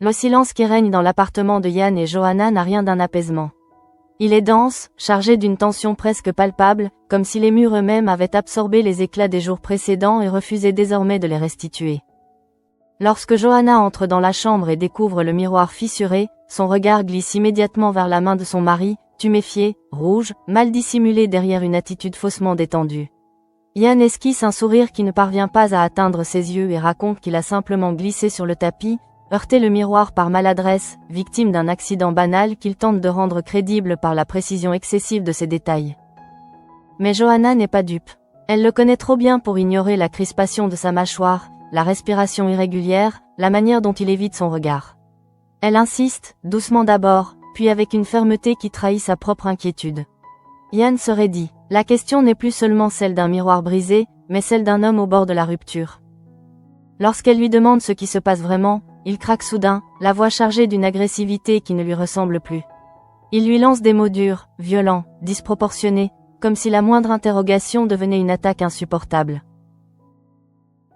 Le silence qui règne dans l'appartement de Yann et Johanna n'a rien d'un apaisement. Il est dense, chargé d'une tension presque palpable, comme si les murs eux-mêmes avaient absorbé les éclats des jours précédents et refusaient désormais de les restituer. Lorsque Johanna entre dans la chambre et découvre le miroir fissuré, son regard glisse immédiatement vers la main de son mari, tuméfié, rouge, mal dissimulé derrière une attitude faussement détendue. Yann esquisse un sourire qui ne parvient pas à atteindre ses yeux et raconte qu'il a simplement glissé sur le tapis, heurté le miroir par maladresse, victime d'un accident banal qu'il tente de rendre crédible par la précision excessive de ses détails. Mais Johanna n'est pas dupe. Elle le connaît trop bien pour ignorer la crispation de sa mâchoire, la respiration irrégulière, la manière dont il évite son regard. Elle insiste, doucement d'abord, puis avec une fermeté qui trahit sa propre inquiétude. Yann se raidit. La question n'est plus seulement celle d'un miroir brisé, mais celle d'un homme au bord de la rupture. Lorsqu'elle lui demande ce qui se passe vraiment, il craque soudain, la voix chargée d'une agressivité qui ne lui ressemble plus. Il lui lance des mots durs, violents, disproportionnés, comme si la moindre interrogation devenait une attaque insupportable.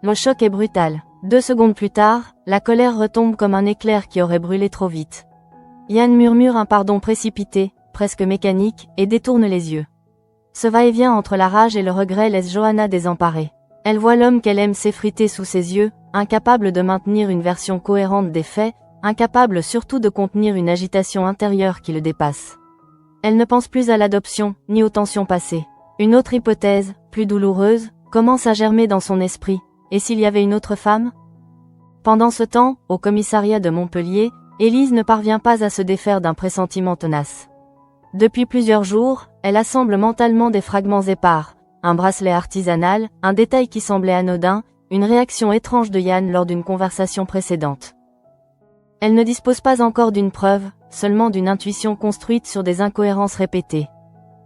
Le choc est brutal. 2 secondes plus tard, la colère retombe comme un éclair qui aurait brûlé trop vite. Yann murmure un pardon précipité, presque mécanique, et détourne les yeux. Ce va-et-vient entre la rage et le regret laisse Johanna désemparée. Elle voit l'homme qu'elle aime s'effriter sous ses yeux, incapable de maintenir une version cohérente des faits, incapable surtout de contenir une agitation intérieure qui le dépasse. Elle ne pense plus à l'adoption, ni aux tensions passées. Une autre hypothèse, plus douloureuse, commence à germer dans son esprit. Et s'il y avait une autre femme? Pendant ce temps, au commissariat de Montpellier, Élise ne parvient pas à se défaire d'un pressentiment tenace. Depuis plusieurs jours, elle assemble mentalement des fragments épars, un bracelet artisanal, un détail qui semblait anodin, une réaction étrange de Yann lors d'une conversation précédente. Elle ne dispose pas encore d'une preuve, seulement d'une intuition construite sur des incohérences répétées.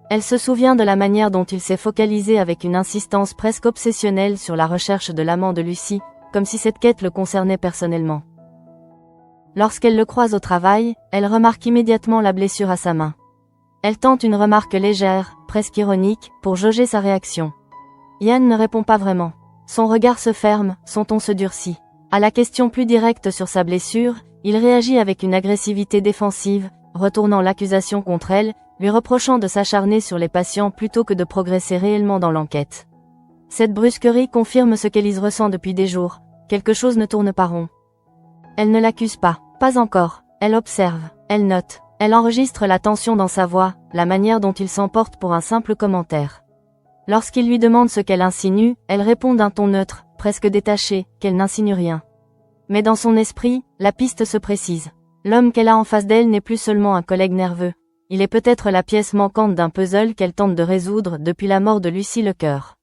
Elle se souvient de la manière dont il s'est focalisé avec une insistance presque obsessionnelle sur la recherche de l'amant de Lucie, comme si cette quête le concernait personnellement. Lorsqu'elle le croise au travail, elle remarque immédiatement la blessure à sa main. Elle tente une remarque légère, presque ironique, pour jauger sa réaction. Yann ne répond pas vraiment. Son regard se ferme, son ton se durcit. À la question plus directe sur sa blessure, il réagit avec une agressivité défensive, retournant l'accusation contre elle, lui reprochant de s'acharner sur les patients plutôt que de progresser réellement dans l'enquête. Cette brusquerie confirme ce qu'Élise ressent depuis des jours, quelque chose ne tourne pas rond. Elle ne l'accuse pas encore, elle observe, elle note, elle enregistre la tension dans sa voix, la manière dont il s'emporte pour un simple commentaire. Lorsqu'il lui demande ce qu'elle insinue, elle répond d'un ton neutre, presque détaché, qu'elle n'insinue rien. Mais dans son esprit, la piste se précise. L'homme qu'elle a en face d'elle n'est plus seulement un collègue nerveux. Il est peut-être la pièce manquante d'un puzzle qu'elle tente de résoudre depuis la mort de Lucie Lecoeur.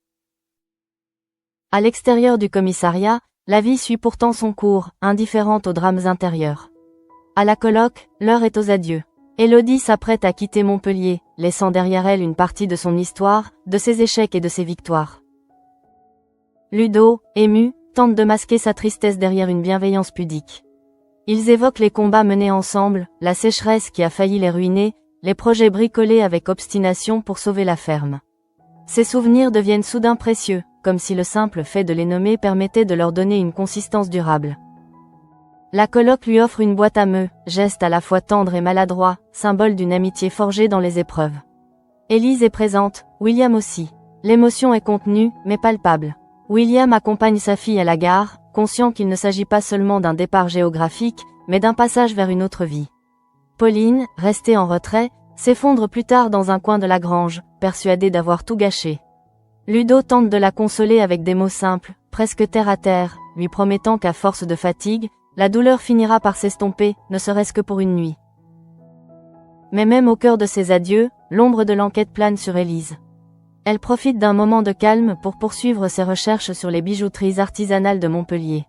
À l'extérieur du commissariat, la vie suit pourtant son cours, indifférente aux drames intérieurs. À la colloque, l'heure est aux adieux. Élodie s'apprête à quitter Montpellier, laissant derrière elle une partie de son histoire, de ses échecs et de ses victoires. Ludo, ému, tente de masquer sa tristesse derrière une bienveillance pudique. Ils évoquent les combats menés ensemble, la sécheresse qui a failli les ruiner, les projets bricolés avec obstination pour sauver la ferme. Ces souvenirs deviennent soudain précieux, comme si le simple fait de les nommer permettait de leur donner une consistance durable. La coloc lui offre une boîte à meux, geste à la fois tendre et maladroit, symbole d'une amitié forgée dans les épreuves. Élise est présente, William aussi. L'émotion est contenue, mais palpable. William accompagne sa fille à la gare, conscient qu'il ne s'agit pas seulement d'un départ géographique, mais d'un passage vers une autre vie. Pauline, restée en retrait, s'effondre plus tard dans un coin de la grange, persuadée d'avoir tout gâché. Ludo tente de la consoler avec des mots simples, presque terre à terre, lui promettant qu'à force de fatigue, la douleur finira par s'estomper, ne serait-ce que pour une nuit. Mais même au cœur de ces adieux, l'ombre de l'enquête plane sur Élise. Elle profite d'un moment de calme pour poursuivre ses recherches sur les bijouteries artisanales de Montpellier.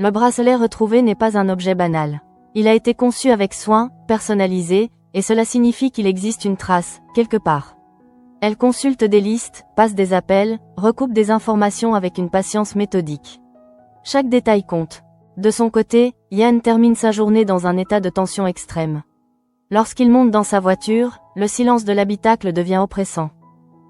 Le bracelet retrouvé n'est pas un objet banal. Il a été conçu avec soin, personnalisé, et cela signifie qu'il existe une trace, quelque part. Elle consulte des listes, passe des appels, recoupe des informations avec une patience méthodique. Chaque détail compte. De son côté, Yann termine sa journée dans un état de tension extrême. Lorsqu'il monte dans sa voiture, le silence de l'habitacle devient oppressant.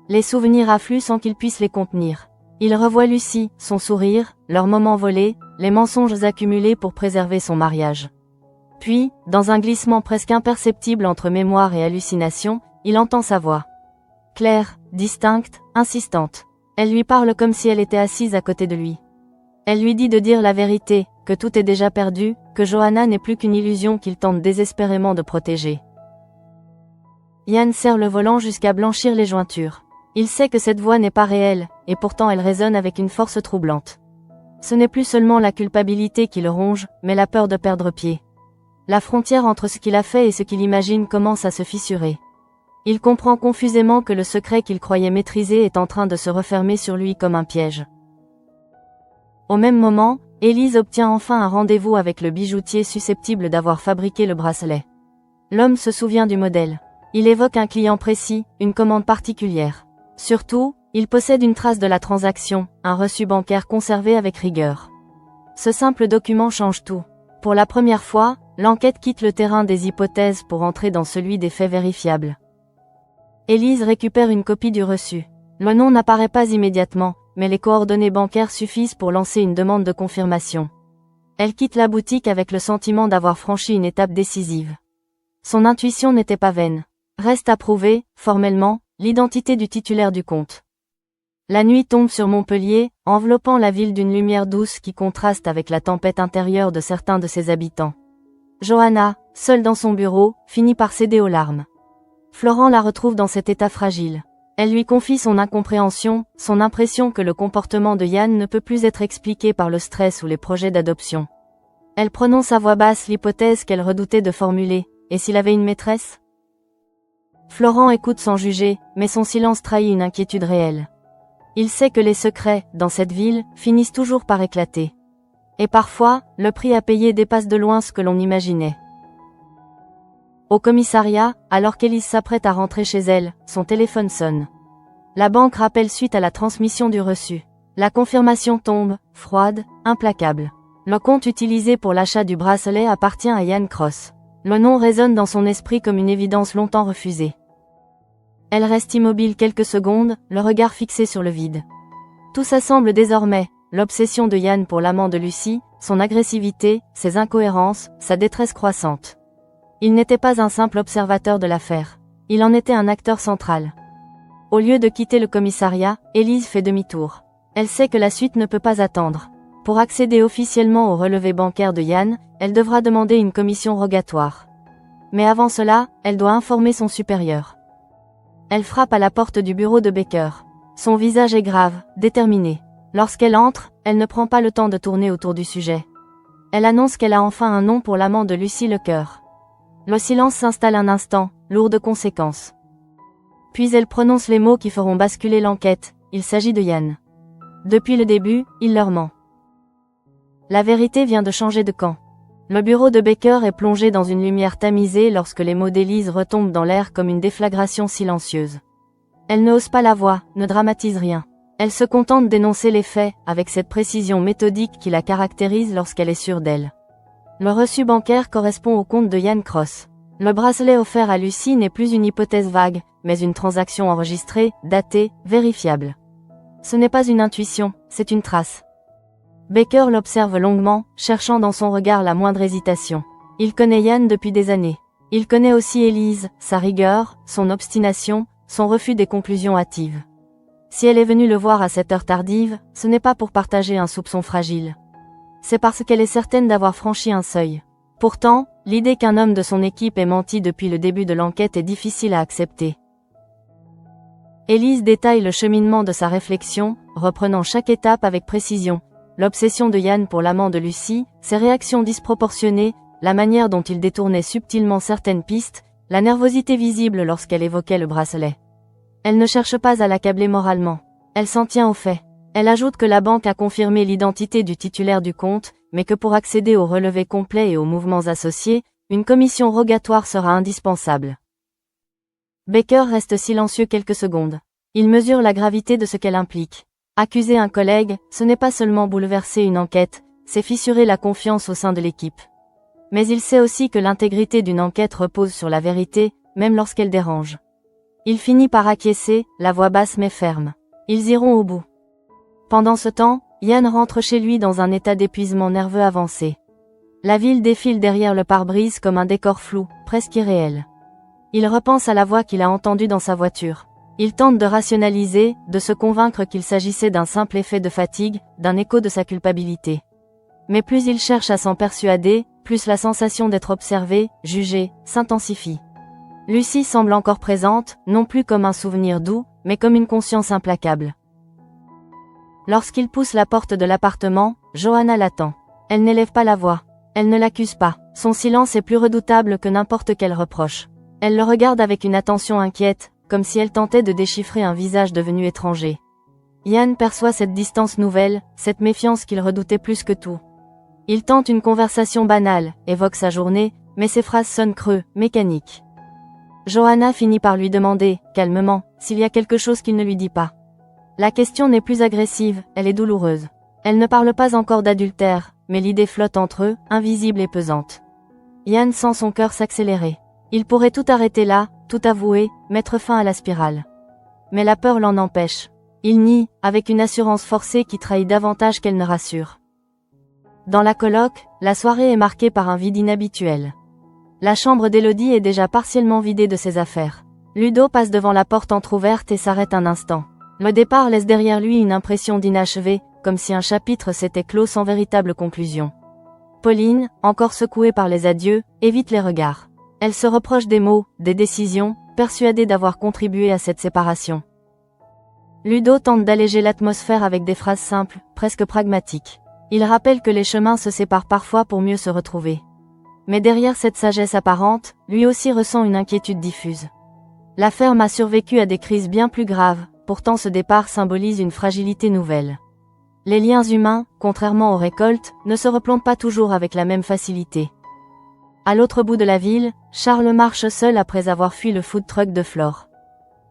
Les souvenirs affluent sans qu'il puisse les contenir. Il revoit Lucie, son sourire, leurs moments volés, les mensonges accumulés pour préserver son mariage. Puis, dans un glissement presque imperceptible entre mémoire et hallucination, il entend sa voix. Claire, distincte, insistante. Elle lui parle comme si elle était assise à côté de lui. Elle lui dit de dire la vérité, que tout est déjà perdu, que Johanna n'est plus qu'une illusion qu'il tente désespérément de protéger. Yann serre le volant jusqu'à blanchir les jointures. Il sait que cette voix n'est pas réelle, et pourtant elle résonne avec une force troublante. Ce n'est plus seulement la culpabilité qui le ronge, mais la peur de perdre pied. La frontière entre ce qu'il a fait et ce qu'il imagine commence à se fissurer. Il comprend confusément que le secret qu'il croyait maîtriser est en train de se refermer sur lui comme un piège. Au même moment, Élise obtient enfin un rendez-vous avec le bijoutier susceptible d'avoir fabriqué le bracelet. L'homme se souvient du modèle. Il évoque un client précis, une commande particulière. Surtout, il possède une trace de la transaction, un reçu bancaire conservé avec rigueur. Ce simple document change tout. Pour la première fois, l'enquête quitte le terrain des hypothèses pour entrer dans celui des faits vérifiables. Élise récupère une copie du reçu. Le nom n'apparaît pas immédiatement, mais les coordonnées bancaires suffisent pour lancer une demande de confirmation. Elle quitte la boutique avec le sentiment d'avoir franchi une étape décisive. Son intuition n'était pas vaine. Reste à prouver, formellement, l'identité du titulaire du compte. La nuit tombe sur Montpellier, enveloppant la ville d'une lumière douce qui contraste avec la tempête intérieure de certains de ses habitants. Johanna, seule dans son bureau, finit par céder aux larmes. Florent la retrouve dans cet état fragile. Elle lui confie son incompréhension, son impression que le comportement de Yann ne peut plus être expliqué par le stress ou les projets d'adoption. Elle prononce à voix basse l'hypothèse qu'elle redoutait de formuler, et s'il avait une maîtresse ? Florent écoute sans juger, mais son silence trahit une inquiétude réelle. Il sait que les secrets, dans cette ville, finissent toujours par éclater. Et parfois, le prix à payer dépasse de loin ce que l'on imaginait. Au commissariat, alors qu'Élise s'apprête à rentrer chez elle, son téléphone sonne. La banque rappelle suite à la transmission du reçu. La confirmation tombe, froide, implacable. Le compte utilisé pour l'achat du bracelet appartient à Yann Cross. Le nom résonne dans son esprit comme une évidence longtemps refusée. Elle reste immobile quelques secondes, le regard fixé sur le vide. Tout ça semble désormais, l'obsession de Yann pour l'amant de Lucie, son agressivité, ses incohérences, sa détresse croissante. Il n'était pas un simple observateur de l'affaire. Il en était un acteur central. Au lieu de quitter le commissariat, Élise fait demi-tour. Elle sait que la suite ne peut pas attendre. Pour accéder officiellement au relevé bancaire de Yann, elle devra demander une commission rogatoire. Mais avant cela, elle doit informer son supérieur. Elle frappe à la porte du bureau de Becker. Son visage est grave, déterminé. Lorsqu'elle entre, elle ne prend pas le temps de tourner autour du sujet. Elle annonce qu'elle a enfin un nom pour l'amant de Lucie Lecoeur. Le silence s'installe un instant, lourd de conséquences. Puis elle prononce les mots qui feront basculer l'enquête, il s'agit de Yann. Depuis le début, il leur ment. La vérité vient de changer de camp. Le bureau de Becker est plongé dans une lumière tamisée lorsque les mots d'Élise retombent dans l'air comme une déflagration silencieuse. Elle ne hausse pas la voix, ne dramatise rien. Elle se contente d'énoncer les faits, avec cette précision méthodique qui la caractérise lorsqu'elle est sûre d'elle. Le reçu bancaire correspond au compte de Yann Cross. Le bracelet offert à Lucie n'est plus une hypothèse vague, mais une transaction enregistrée, datée, vérifiable. Ce n'est pas une intuition, c'est une trace. Becker l'observe longuement, cherchant dans son regard la moindre hésitation. Il connaît Yann depuis des années. Il connaît aussi Élise, sa rigueur, son obstination, son refus des conclusions hâtives. Si elle est venue le voir à cette heure tardive, ce n'est pas pour partager un soupçon fragile. C'est parce qu'elle est certaine d'avoir franchi un seuil. Pourtant, l'idée qu'un homme de son équipe ait menti depuis le début de l'enquête est difficile à accepter. Élise détaille le cheminement de sa réflexion, reprenant chaque étape avec précision. L'obsession de Yann pour l'amant de Lucie, ses réactions disproportionnées, la manière dont il détournait subtilement certaines pistes, la nervosité visible lorsqu'elle évoquait le bracelet. Elle ne cherche pas à l'accabler moralement. Elle s'en tient aux faits. Elle ajoute que la banque a confirmé l'identité du titulaire du compte, mais que pour accéder au relevé complet et aux mouvements associés, une commission rogatoire sera indispensable. Becker reste silencieux quelques secondes. Il mesure la gravité de ce qu'elle implique. Accuser un collègue, ce n'est pas seulement bouleverser une enquête, c'est fissurer la confiance au sein de l'équipe. Mais il sait aussi que l'intégrité d'une enquête repose sur la vérité, même lorsqu'elle dérange. Il finit par acquiescer, la voix basse mais ferme. Ils iront au bout. Pendant ce temps, Yann rentre chez lui dans un état d'épuisement nerveux avancé. La ville défile derrière le pare-brise comme un décor flou, presque irréel. Il repense à la voix qu'il a entendue dans sa voiture. Il tente de rationaliser, de se convaincre qu'il s'agissait d'un simple effet de fatigue, d'un écho de sa culpabilité. Mais plus il cherche à s'en persuader, plus la sensation d'être observé, jugé, s'intensifie. Lucie semble encore présente, non plus comme un souvenir doux, mais comme une conscience implacable. Lorsqu'il pousse la porte de l'appartement, Johanna l'attend. Elle n'élève pas la voix. Elle ne l'accuse pas. Son silence est plus redoutable que n'importe quel reproche. Elle le regarde avec une attention inquiète, comme si elle tentait de déchiffrer un visage devenu étranger. Yann perçoit cette distance nouvelle, cette méfiance qu'il redoutait plus que tout. Il tente une conversation banale, évoque sa journée, mais ses phrases sonnent creux, mécaniques. Johanna finit par lui demander, calmement, s'il y a quelque chose qu'il ne lui dit pas. La question n'est plus agressive, elle est douloureuse. Elle ne parle pas encore d'adultère, mais l'idée flotte entre eux, invisible et pesante. Yann sent son cœur s'accélérer. Il pourrait tout arrêter là, tout avouer, mettre fin à la spirale. Mais la peur l'en empêche. Il nie, avec une assurance forcée qui trahit davantage qu'elle ne rassure. Dans la coloc, la soirée est marquée par un vide inhabituel. La chambre d'Élodie est déjà partiellement vidée de ses affaires. Ludo passe devant la porte entrouverte et s'arrête un instant. Le départ laisse derrière lui une impression d'inachevé, comme si un chapitre s'était clos sans véritable conclusion. Pauline, encore secouée par les adieux, évite les regards. Elle se reproche des mots, des décisions, persuadée d'avoir contribué à cette séparation. Ludo tente d'alléger l'atmosphère avec des phrases simples, presque pragmatiques. Il rappelle que les chemins se séparent parfois pour mieux se retrouver. Mais derrière cette sagesse apparente, lui aussi ressent une inquiétude diffuse. La ferme a survécu à des crises bien plus graves, pourtant ce départ symbolise une fragilité nouvelle. Les liens humains, contrairement aux récoltes, ne se replantent pas toujours avec la même facilité. À l'autre bout de la ville, Charles marche seul après avoir fui le food truck de Flore.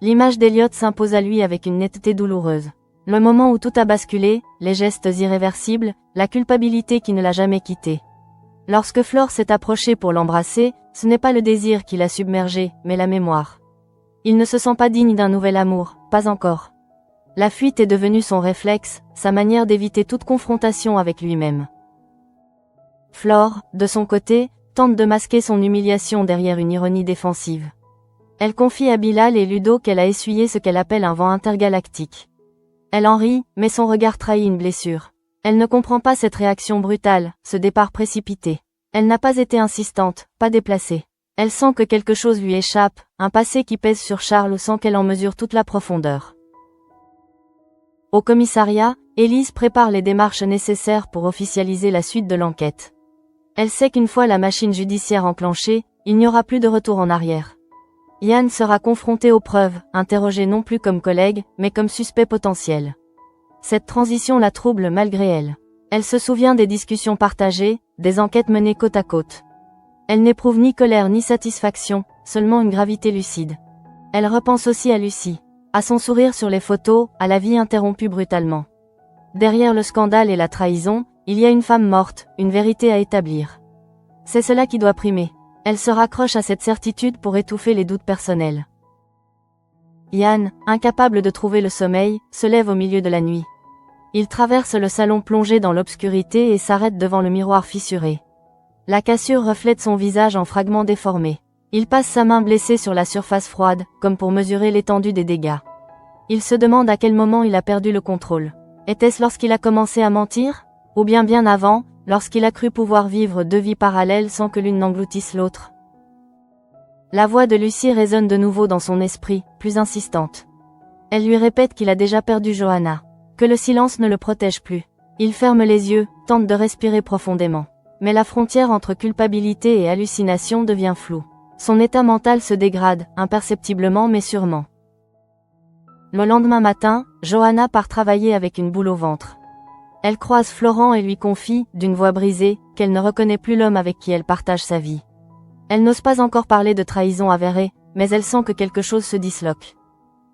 L'image d'Elliot s'impose à lui avec une netteté douloureuse. Le moment où tout a basculé, les gestes irréversibles, la culpabilité qui ne l'a jamais quitté. Lorsque Flore s'est approchée pour l'embrasser, ce n'est pas le désir qui l'a submergé, mais la mémoire. Il ne se sent pas digne d'un nouvel amour, pas encore. La fuite est devenue son réflexe, sa manière d'éviter toute confrontation avec lui-même. Flore, de son côté, tente de masquer son humiliation derrière une ironie défensive. Elle confie à Bilal et Ludo qu'elle a essuyé ce qu'elle appelle un vent intergalactique. Elle en rit, mais son regard trahit une blessure. Elle ne comprend pas cette réaction brutale, ce départ précipité. Elle n'a pas été insistante, pas déplacée. Elle sent que quelque chose lui échappe, un passé qui pèse sur Charles sans qu'elle en mesure toute la profondeur. Au commissariat, Élise prépare les démarches nécessaires pour officialiser la suite de l'enquête. Elle sait qu'une fois la machine judiciaire enclenchée, il n'y aura plus de retour en arrière. Yann sera confronté aux preuves, interrogé non plus comme collègue, mais comme suspect potentiel. Cette transition la trouble malgré elle. Elle se souvient des discussions partagées, des enquêtes menées côte à côte. Elle n'éprouve ni colère ni satisfaction, seulement une gravité lucide. Elle repense aussi à Lucie, à son sourire sur les photos, à la vie interrompue brutalement. Derrière le scandale et la trahison, il y a une femme morte, une vérité à établir. C'est cela qui doit primer. Elle se raccroche à cette certitude pour étouffer les doutes personnels. Yann, incapable de trouver le sommeil, se lève au milieu de la nuit. Il traverse le salon plongé dans l'obscurité et s'arrête devant le miroir fissuré. La cassure reflète son visage en fragments déformés. Il passe sa main blessée sur la surface froide, comme pour mesurer l'étendue des dégâts. Il se demande à quel moment il a perdu le contrôle. Était-ce lorsqu'il a commencé à mentir? Ou bien avant, lorsqu'il a cru pouvoir vivre deux vies parallèles sans que l'une n'engloutisse l'autre? La voix de Lucie résonne de nouveau dans son esprit, plus insistante. Elle lui répète qu'il a déjà perdu Johanna, que le silence ne le protège plus. Il ferme les yeux, tente de respirer profondément. Mais la frontière entre culpabilité et hallucination devient floue. Son état mental se dégrade, imperceptiblement mais sûrement. Le lendemain matin, Johanna part travailler avec une boule au ventre. Elle croise Florent et lui confie, d'une voix brisée, qu'elle ne reconnaît plus l'homme avec qui elle partage sa vie. Elle n'ose pas encore parler de trahison avérée, mais elle sent que quelque chose se disloque.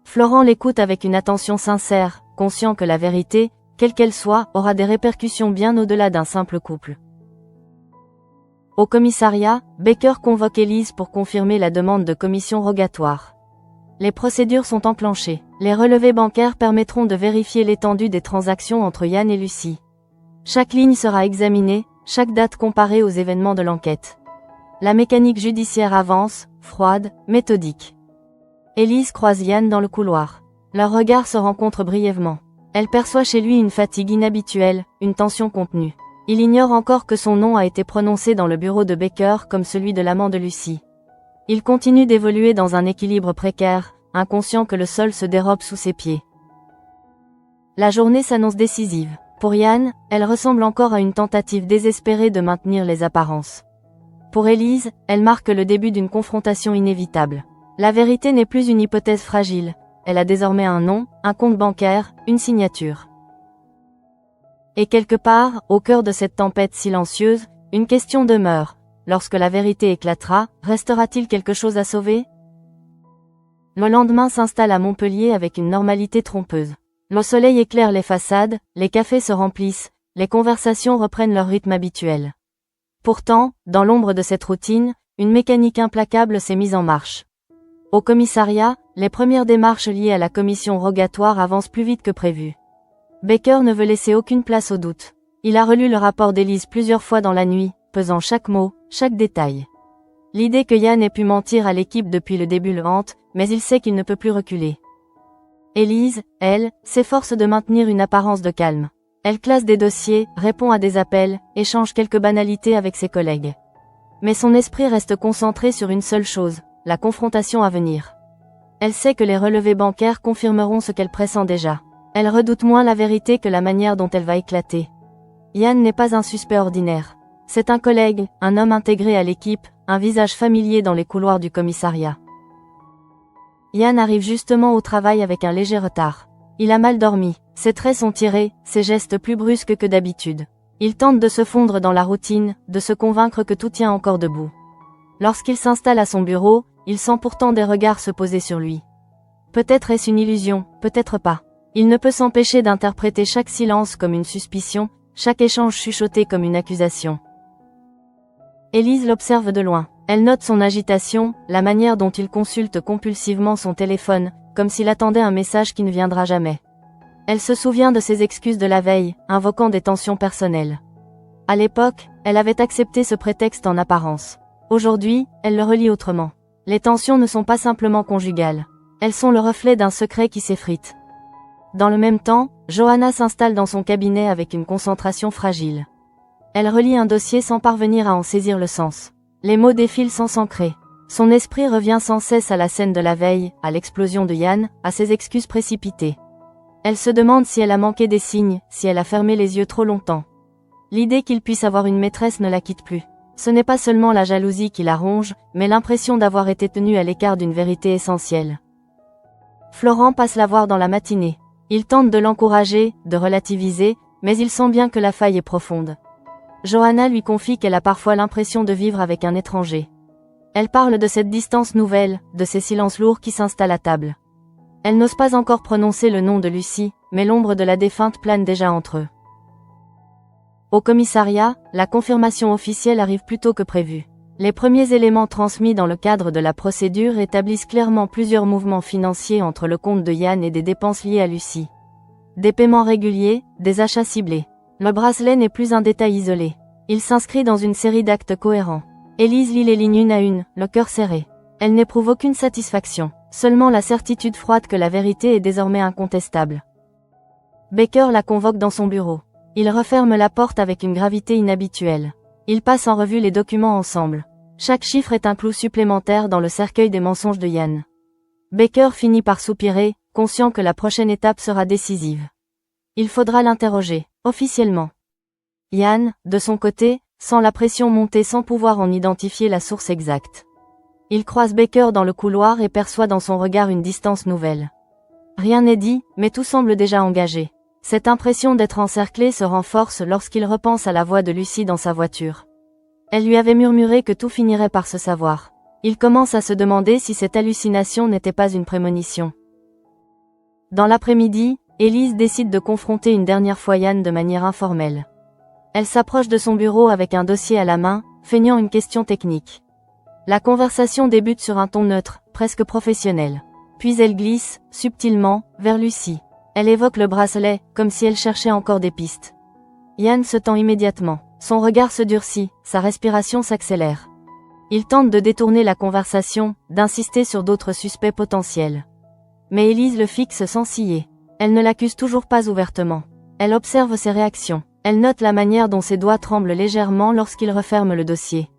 Florent l'écoute avec une attention sincère, conscient que la vérité, quelle qu'elle soit, aura des répercussions bien au-delà d'un simple couple. Au commissariat, Baker convoque Élise pour confirmer la demande de commission rogatoire. Les procédures sont enclenchées. Les relevés bancaires permettront de vérifier l'étendue des transactions entre Yann et Lucie. Chaque ligne sera examinée, chaque date comparée aux événements de l'enquête. La mécanique judiciaire avance, froide, méthodique. Élise croise Yann dans le couloir. Leurs regards se rencontrent brièvement. Elle perçoit chez lui une fatigue inhabituelle, une tension contenue. Il ignore encore que son nom a été prononcé dans le bureau de Baker comme celui de l'amant de Lucy. Il continue d'évoluer dans un équilibre précaire, inconscient que le sol se dérobe sous ses pieds. La journée s'annonce décisive. Pour Yann, elle ressemble encore à une tentative désespérée de maintenir les apparences. Pour Élise, elle marque le début d'une confrontation inévitable. La vérité n'est plus une hypothèse fragile, elle a désormais un nom, un compte bancaire, une signature. Et quelque part, au cœur de cette tempête silencieuse, une question demeure. Lorsque la vérité éclatera, restera-t-il quelque chose à sauver? Le lendemain s'installe à Montpellier avec une normalité trompeuse. Le soleil éclaire les façades, les cafés se remplissent, les conversations reprennent leur rythme habituel. Pourtant, dans l'ombre de cette routine, une mécanique implacable s'est mise en marche. Au commissariat, les premières démarches liées à la commission rogatoire avancent plus vite que prévu. Baker ne veut laisser aucune place au doute. Il a relu le rapport d'Élise plusieurs fois dans la nuit, pesant chaque mot, chaque détail. L'idée que Yann ait pu mentir à l'équipe depuis le début le hante, mais il sait qu'il ne peut plus reculer. Élise, elle, s'efforce de maintenir une apparence de calme. Elle classe des dossiers, répond à des appels, échange quelques banalités avec ses collègues. Mais son esprit reste concentré sur une seule chose, la confrontation à venir. Elle sait que les relevés bancaires confirmeront ce qu'elle pressent déjà. Elle redoute moins la vérité que la manière dont elle va éclater. Yann n'est pas un suspect ordinaire. C'est un collègue, un homme intégré à l'équipe, un visage familier dans les couloirs du commissariat. Yann arrive justement au travail avec un léger retard. Il a mal dormi, ses traits sont tirés, ses gestes plus brusques que d'habitude. Il tente de se fondre dans la routine, de se convaincre que tout tient encore debout. Lorsqu'il s'installe à son bureau, il sent pourtant des regards se poser sur lui. Peut-être est-ce une illusion, peut-être pas. Il ne peut s'empêcher d'interpréter chaque silence comme une suspicion, chaque échange chuchoté comme une accusation. Élise l'observe de loin. Elle note son agitation, la manière dont il consulte compulsivement son téléphone, comme s'il attendait un message qui ne viendra jamais. Elle se souvient de ses excuses de la veille, invoquant des tensions personnelles. À l'époque, elle avait accepté ce prétexte en apparence. Aujourd'hui, elle le relie autrement. Les tensions ne sont pas simplement conjugales. Elles sont le reflet d'un secret qui s'effrite. Dans le même temps, Johanna s'installe dans son cabinet avec une concentration fragile. Elle relit un dossier sans parvenir à en saisir le sens. Les mots défilent sans s'ancrer. Son esprit revient sans cesse à la scène de la veille, à l'explosion de Yann, à ses excuses précipitées. Elle se demande si elle a manqué des signes, si elle a fermé les yeux trop longtemps. L'idée qu'il puisse avoir une maîtresse ne la quitte plus. Ce n'est pas seulement la jalousie qui la ronge, mais l'impression d'avoir été tenue à l'écart d'une vérité essentielle. Florent passe la voir dans la matinée. Il tente de l'encourager, de relativiser, mais il sent bien que la faille est profonde. Johanna lui confie qu'elle a parfois l'impression de vivre avec un étranger. Elle parle de cette distance nouvelle, de ces silences lourds qui s'installent à table. Elle n'ose pas encore prononcer le nom de Lucy, mais l'ombre de la défunte plane déjà entre eux. Au commissariat, la confirmation officielle arrive plus tôt que prévu. Les premiers éléments transmis dans le cadre de la procédure établissent clairement plusieurs mouvements financiers entre le compte de Yann et des dépenses liées à Lucy. Des paiements réguliers, des achats ciblés. Le bracelet n'est plus un détail isolé. Il s'inscrit dans une série d'actes cohérents. Élise lit les lignes une à une, le cœur serré. Elle n'éprouve aucune satisfaction, seulement la certitude froide que la vérité est désormais incontestable. Baker la convoque dans son bureau. Il referme la porte avec une gravité inhabituelle. Ils passent en revue les documents ensemble. Chaque chiffre est un clou supplémentaire dans le cercueil des mensonges de Yann. Baker finit par soupirer, conscient que la prochaine étape sera décisive. Il faudra l'interroger, officiellement. Yann, de son côté, sent la pression monter sans pouvoir en identifier la source exacte. Il croise Baker dans le couloir et perçoit dans son regard une distance nouvelle. Rien n'est dit, mais tout semble déjà engagé. Cette impression d'être encerclé se renforce lorsqu'il repense à la voix de Lucy dans sa voiture. Elle lui avait murmuré que tout finirait par se savoir. Il commence à se demander si cette hallucination n'était pas une prémonition. Dans l'après-midi, Élise décide de confronter une dernière fois Yann de manière informelle. Elle s'approche de son bureau avec un dossier à la main, feignant une question technique. La conversation débute sur un ton neutre, presque professionnel. Puis elle glisse, subtilement, vers Lucy. Elle évoque le bracelet, comme si elle cherchait encore des pistes. Yann se tend immédiatement. Son regard se durcit, sa respiration s'accélère. Il tente de détourner la conversation, d'insister sur d'autres suspects potentiels. Mais Élise le fixe sans ciller. Elle ne l'accuse toujours pas ouvertement. Elle observe ses réactions. Elle note la manière dont ses doigts tremblent légèrement lorsqu'il referme le dossier.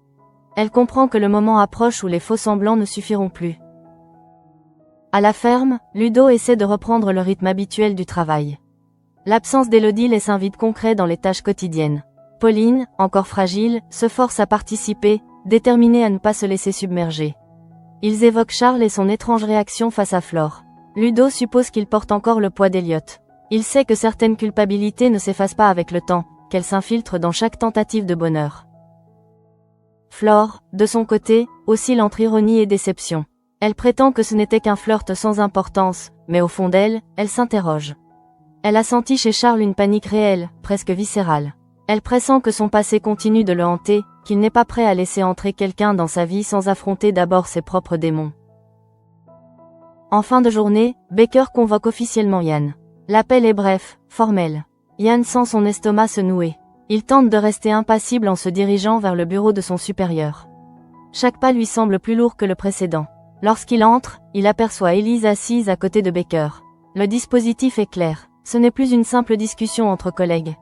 Elle comprend que le moment approche où les faux-semblants ne suffiront plus. À la ferme, Ludo essaie de reprendre le rythme habituel du travail. L'absence d'Élodie laisse un vide concret dans les tâches quotidiennes. Pauline, encore fragile, se force à participer, déterminée à ne pas se laisser submerger. Ils évoquent Charles et son étrange réaction face à Flore. Ludo suppose qu'il porte encore le poids d'Elliot. Il sait que certaines culpabilités ne s'effacent pas avec le temps, qu'elles s'infiltrent dans chaque tentative de bonheur. Flore, de son côté, oscille entre ironie et déception. Elle prétend que ce n'était qu'un flirt sans importance, mais au fond d'elle, elle s'interroge. Elle a senti chez Charles une panique réelle, presque viscérale. Elle pressent que son passé continue de le hanter, qu'il n'est pas prêt à laisser entrer quelqu'un dans sa vie sans affronter d'abord ses propres démons. En fin de journée, Baker convoque officiellement Yann. L'appel est bref, formel. Yann sent son estomac se nouer. Il tente de rester impassible en se dirigeant vers le bureau de son supérieur. Chaque pas lui semble plus lourd que le précédent. Lorsqu'il entre, il aperçoit Élise assise à côté de Baker. Le dispositif est clair. Ce n'est plus une simple discussion entre collègues.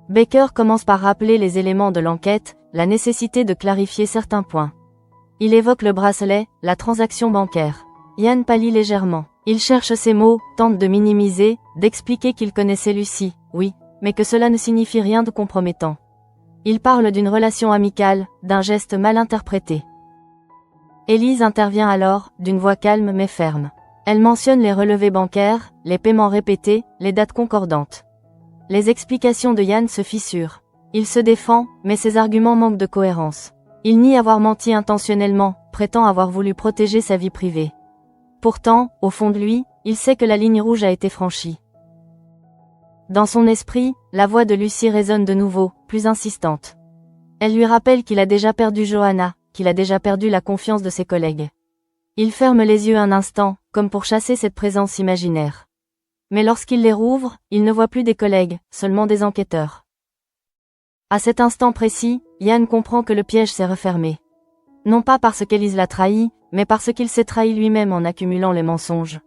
Baker commence par rappeler les éléments de l'enquête, la nécessité de clarifier certains points. Il évoque le bracelet, la transaction bancaire. Yann pâlit légèrement. Il cherche ses mots, tente de minimiser, d'expliquer qu'il connaissait Lucie, oui, mais que cela ne signifie rien de compromettant. Il parle d'une relation amicale, d'un geste mal interprété. Élise intervient alors, d'une voix calme mais ferme. Elle mentionne les relevés bancaires, les paiements répétés, les dates concordantes. Les explications de Yann se fissurent. Il se défend, mais ses arguments manquent de cohérence. Il nie avoir menti intentionnellement, prétend avoir voulu protéger sa vie privée. Pourtant, au fond de lui, il sait que la ligne rouge a été franchie. Dans son esprit, la voix de Lucie résonne de nouveau, plus insistante. Elle lui rappelle qu'il a déjà perdu Johanna, qu'il a déjà perdu la confiance de ses collègues. Il ferme les yeux un instant, comme pour chasser cette présence imaginaire. Mais lorsqu'il les rouvre, il ne voit plus des collègues, seulement des enquêteurs. À cet instant précis, Yann comprend que le piège s'est refermé. Non pas parce qu'Élise l'a trahi, mais parce qu'il s'est trahi lui-même en accumulant les mensonges.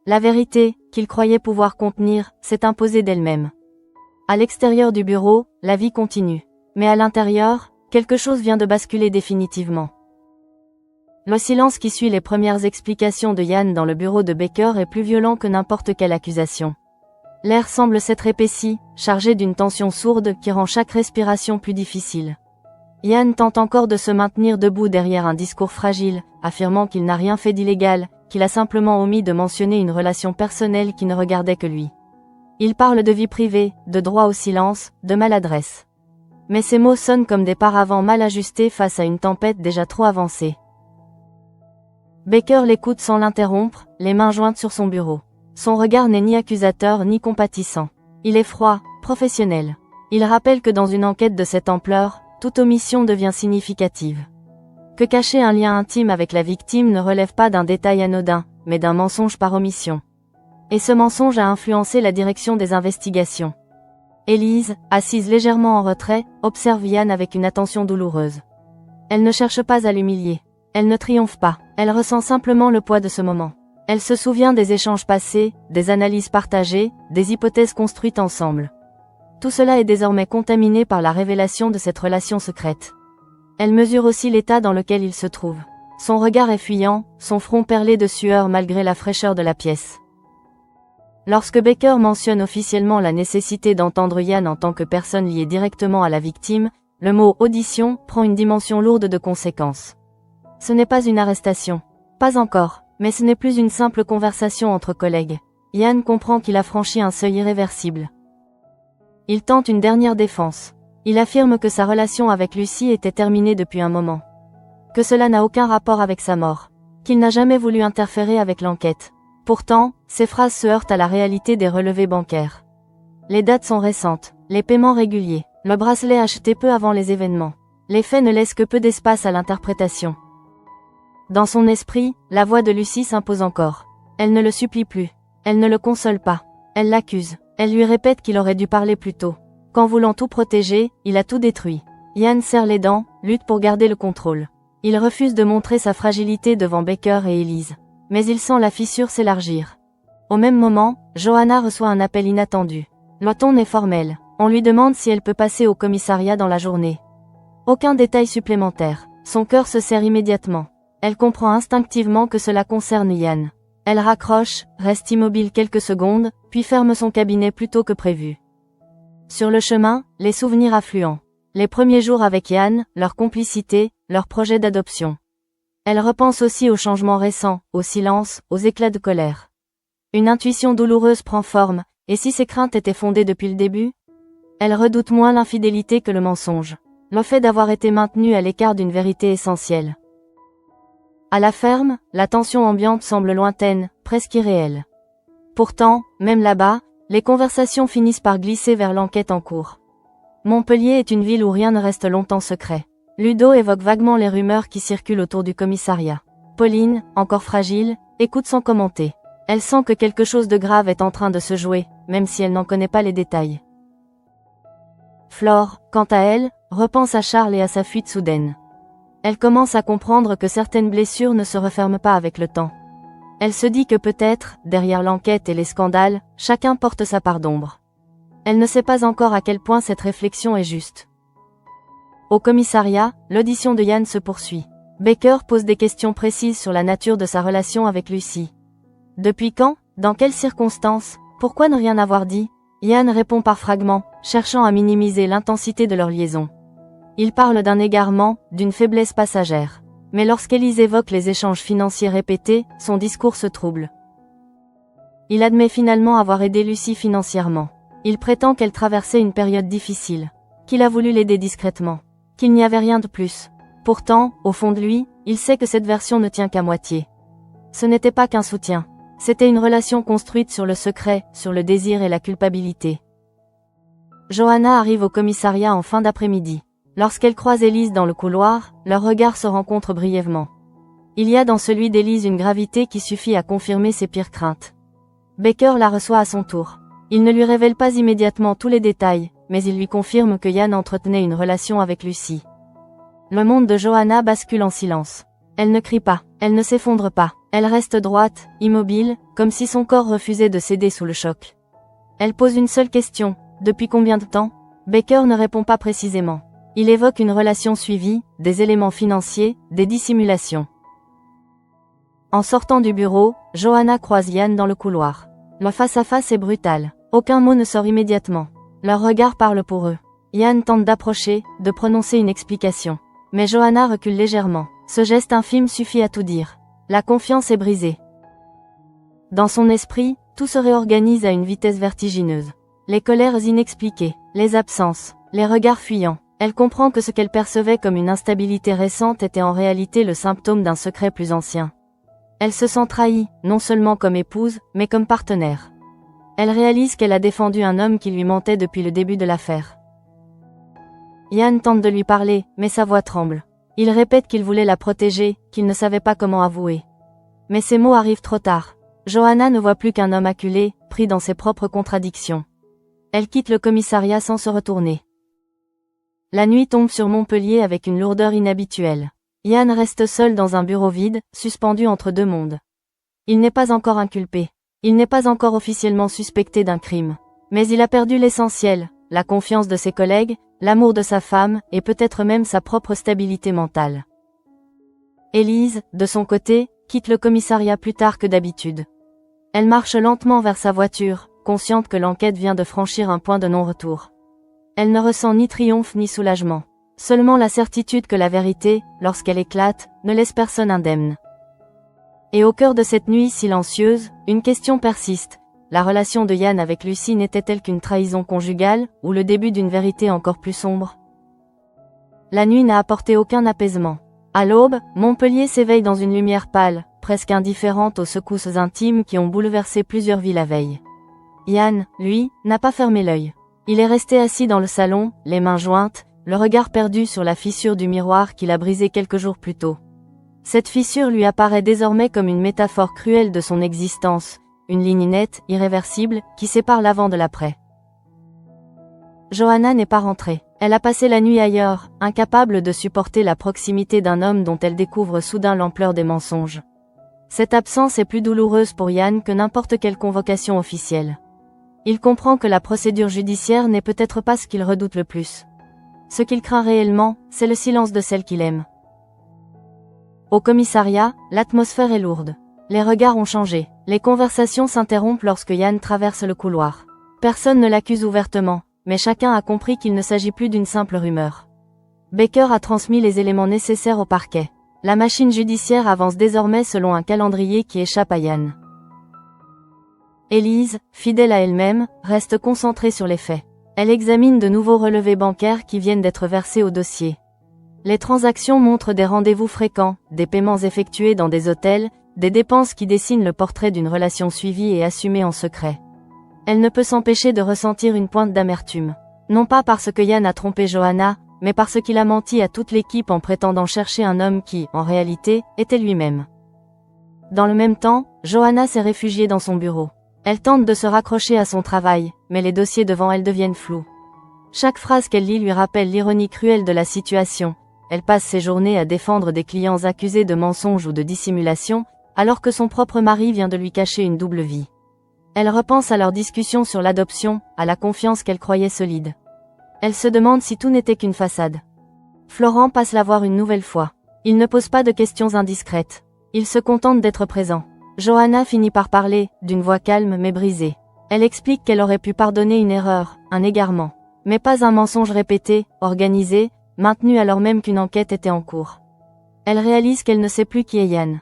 La vérité, qu'il croyait pouvoir contenir, s'est imposée d'elle-même. À l'extérieur du bureau, la vie continue. Mais à l'intérieur, quelque chose vient de basculer définitivement. Le silence qui suit les premières explications de Yann dans le bureau de Baker est plus violent que n'importe quelle accusation. L'air semble s'être épaissi, chargé d'une tension sourde qui rend chaque respiration plus difficile. Yann tente encore de se maintenir debout derrière un discours fragile, affirmant qu'il n'a rien fait d'illégal, qu'il a simplement omis de mentionner une relation personnelle qui ne regardait que lui. Il parle de vie privée, de droit au silence, de maladresse. Mais ces mots sonnent comme des paravents mal ajustés face à une tempête déjà trop avancée. Baker l'écoute sans l'interrompre, les mains jointes sur son bureau. Son regard n'est ni accusateur ni compatissant. Il est froid, professionnel. Il rappelle que dans une enquête de cette ampleur, toute omission devient significative. Que cacher un lien intime avec la victime ne relève pas d'un détail anodin, mais d'un mensonge par omission. Et ce mensonge a influencé la direction des investigations. Élise, assise légèrement en retrait, observe Yann avec une attention douloureuse. Elle ne cherche pas à l'humilier. Elle ne triomphe pas, elle ressent simplement le poids de ce moment. Elle se souvient des échanges passés, des analyses partagées, des hypothèses construites ensemble. Tout cela est désormais contaminé par la révélation de cette relation secrète. Elle mesure aussi l'état dans lequel il se trouve. Son regard est fuyant, son front perlé de sueur malgré la fraîcheur de la pièce. Lorsque Baker mentionne officiellement la nécessité d'entendre Yann en tant que personne liée directement à la victime, le mot « audition » prend une dimension lourde de conséquences. Ce n'est pas une arrestation. Pas encore, mais ce n'est plus une simple conversation entre collègues. Yann comprend qu'il a franchi un seuil irréversible. Il tente une dernière défense. Il affirme que sa relation avec Lucie était terminée depuis un moment. Que cela n'a aucun rapport avec sa mort. Qu'il n'a jamais voulu interférer avec l'enquête. Pourtant, ces phrases se heurtent à la réalité des relevés bancaires. Les dates sont récentes, les paiements réguliers, le bracelet acheté peu avant les événements. Les faits ne laissent que peu d'espace à l'interprétation. Dans son esprit, la voix de Lucie s'impose encore. Elle ne le supplie plus. Elle ne le console pas. Elle l'accuse. Elle lui répète qu'il aurait dû parler plus tôt. Qu'en voulant tout protéger, il a tout détruit. Yann serre les dents, lutte pour garder le contrôle. Il refuse de montrer sa fragilité devant Baker et Elise. Mais il sent la fissure s'élargir. Au même moment, Johanna reçoit un appel inattendu. Le ton est formel. On lui demande si elle peut passer au commissariat dans la journée. Aucun détail supplémentaire. Son cœur se serre immédiatement. Elle comprend instinctivement que cela concerne Yann. Elle raccroche, reste immobile quelques secondes, puis ferme son cabinet plus tôt que prévu. Sur le chemin, les souvenirs affluents. Les premiers jours avec Yann, leur complicité, leur projet d'adoption. Elle repense aussi aux changements récents, au silence, aux éclats de colère. Une intuition douloureuse prend forme, et si ses craintes étaient fondées depuis le début? Elle redoute moins l'infidélité que le mensonge. Le fait d'avoir été maintenue à l'écart d'une vérité essentielle. À la ferme, la tension ambiante semble lointaine, presque irréelle. Pourtant, même là-bas, les conversations finissent par glisser vers l'enquête en cours. Montpellier est une ville où rien ne reste longtemps secret. Ludo évoque vaguement les rumeurs qui circulent autour du commissariat. Pauline, encore fragile, écoute sans commenter. Elle sent que quelque chose de grave est en train de se jouer, même si elle n'en connaît pas les détails. Flore, quant à elle, repense à Charles et à sa fuite soudaine. Elle commence à comprendre que certaines blessures ne se referment pas avec le temps. Elle se dit que peut-être, derrière l'enquête et les scandales, chacun porte sa part d'ombre. Elle ne sait pas encore à quel point cette réflexion est juste. Au commissariat, l'audition de Yann se poursuit. Baker pose des questions précises sur la nature de sa relation avec Lucie. Depuis quand? Dans quelles circonstances? Pourquoi ne rien avoir dit? Yann répond par fragments, cherchant à minimiser l'intensité de leur liaison. Il parle d'un égarement, d'une faiblesse passagère. Mais lorsqu'Élise évoque les échanges financiers répétés, son discours se trouble. Il admet finalement avoir aidé Lucie financièrement. Il prétend qu'elle traversait une période difficile. Qu'il a voulu l'aider discrètement. Qu'il n'y avait rien de plus. Pourtant, au fond de lui, il sait que cette version ne tient qu'à moitié. Ce n'était pas qu'un soutien. C'était une relation construite sur le secret, sur le désir et la culpabilité. Johanna arrive au commissariat en fin d'après-midi. Lorsqu'elle croise Élise dans le couloir, leurs regards se rencontrent brièvement. Il y a dans celui d'Élise une gravité qui suffit à confirmer ses pires craintes. Baker la reçoit à son tour. Il ne lui révèle pas immédiatement tous les détails, mais il lui confirme que Yann entretenait une relation avec Lucie. Le monde de Johanna bascule en silence. Elle ne crie pas, elle ne s'effondre pas, elle reste droite, immobile, comme si son corps refusait de céder sous le choc. Elle pose une seule question, depuis combien de temps? Baker ne répond pas précisément. Il évoque une relation suivie, des éléments financiers, des dissimulations. En sortant du bureau, Johanna croise Yann dans le couloir. Le face-à-face est brutal. Aucun mot ne sort immédiatement. Leurs regards parlent pour eux. Yann tente d'approcher, de prononcer une explication. Mais Johanna recule légèrement. Ce geste infime suffit à tout dire. La confiance est brisée. Dans son esprit, tout se réorganise à une vitesse vertigineuse. Les colères inexpliquées, les absences, les regards fuyants. Elle comprend que ce qu'elle percevait comme une instabilité récente était en réalité le symptôme d'un secret plus ancien. Elle se sent trahie, non seulement comme épouse, mais comme partenaire. Elle réalise qu'elle a défendu un homme qui lui mentait depuis le début de l'affaire. Yann tente de lui parler, mais sa voix tremble. Il répète qu'il voulait la protéger, qu'il ne savait pas comment avouer. Mais ces mots arrivent trop tard. Johanna ne voit plus qu'un homme acculé, pris dans ses propres contradictions. Elle quitte le commissariat sans se retourner. La nuit tombe sur Montpellier avec une lourdeur inhabituelle. Yann reste seul dans un bureau vide, suspendu entre deux mondes. Il n'est pas encore inculpé. Il n'est pas encore officiellement suspecté d'un crime. Mais il a perdu l'essentiel, la confiance de ses collègues, l'amour de sa femme, et peut-être même sa propre stabilité mentale. Élise, de son côté, quitte le commissariat plus tard que d'habitude. Elle marche lentement vers sa voiture, consciente que l'enquête vient de franchir un point de non-retour. Elle ne ressent ni triomphe ni soulagement. Seulement la certitude que la vérité, lorsqu'elle éclate, ne laisse personne indemne. Et au cœur de cette nuit silencieuse, une question persiste. La relation de Yann avec Lucie n'était-elle qu'une trahison conjugale, ou le début d'une vérité encore plus sombre? La nuit n'a apporté aucun apaisement. À l'aube, Montpellier s'éveille dans une lumière pâle, presque indifférente aux secousses intimes qui ont bouleversé plusieurs vies la veille. Yann, lui, n'a pas fermé l'œil. Il est resté assis dans le salon, les mains jointes, le regard perdu sur la fissure du miroir qu'il a brisé quelques jours plus tôt. Cette fissure lui apparaît désormais comme une métaphore cruelle de son existence, une ligne nette, irréversible, qui sépare l'avant de l'après. Johanna n'est pas rentrée. Elle a passé la nuit ailleurs, incapable de supporter la proximité d'un homme dont elle découvre soudain l'ampleur des mensonges. Cette absence est plus douloureuse pour Yann que n'importe quelle convocation officielle. Il comprend que la procédure judiciaire n'est peut-être pas ce qu'il redoute le plus. Ce qu'il craint réellement, c'est le silence de celle qu'il aime. Au commissariat, l'atmosphère est lourde. Les regards ont changé. Les conversations s'interrompent lorsque Yann traverse le couloir. Personne ne l'accuse ouvertement, mais chacun a compris qu'il ne s'agit plus d'une simple rumeur. Baker a transmis les éléments nécessaires au parquet. La machine judiciaire avance désormais selon un calendrier qui échappe à Yann. Élise, fidèle à elle-même, reste concentrée sur les faits. Elle examine de nouveaux relevés bancaires qui viennent d'être versés au dossier. Les transactions montrent des rendez-vous fréquents, des paiements effectués dans des hôtels, des dépenses qui dessinent le portrait d'une relation suivie et assumée en secret. Elle ne peut s'empêcher de ressentir une pointe d'amertume. Non pas parce que Yann a trompé Johanna, mais parce qu'il a menti à toute l'équipe en prétendant chercher un homme qui, en réalité, était lui-même. Dans le même temps, Johanna s'est réfugiée dans son bureau. Elle tente de se raccrocher à son travail, mais les dossiers devant elle deviennent flous. Chaque phrase qu'elle lit lui rappelle l'ironie cruelle de la situation. Elle passe ses journées à défendre des clients accusés de mensonges ou de dissimulation, alors que son propre mari vient de lui cacher une double vie. Elle repense à leur discussion sur l'adoption, à la confiance qu'elle croyait solide. Elle se demande si tout n'était qu'une façade. Florent passe la voir une nouvelle fois. Il ne pose pas de questions indiscrètes. Il se contente d'être présent. Johanna finit par parler, d'une voix calme mais brisée. Elle explique qu'elle aurait pu pardonner une erreur, un égarement. Mais pas un mensonge répété, organisé, maintenu alors même qu'une enquête était en cours. Elle réalise qu'elle ne sait plus qui est Yann.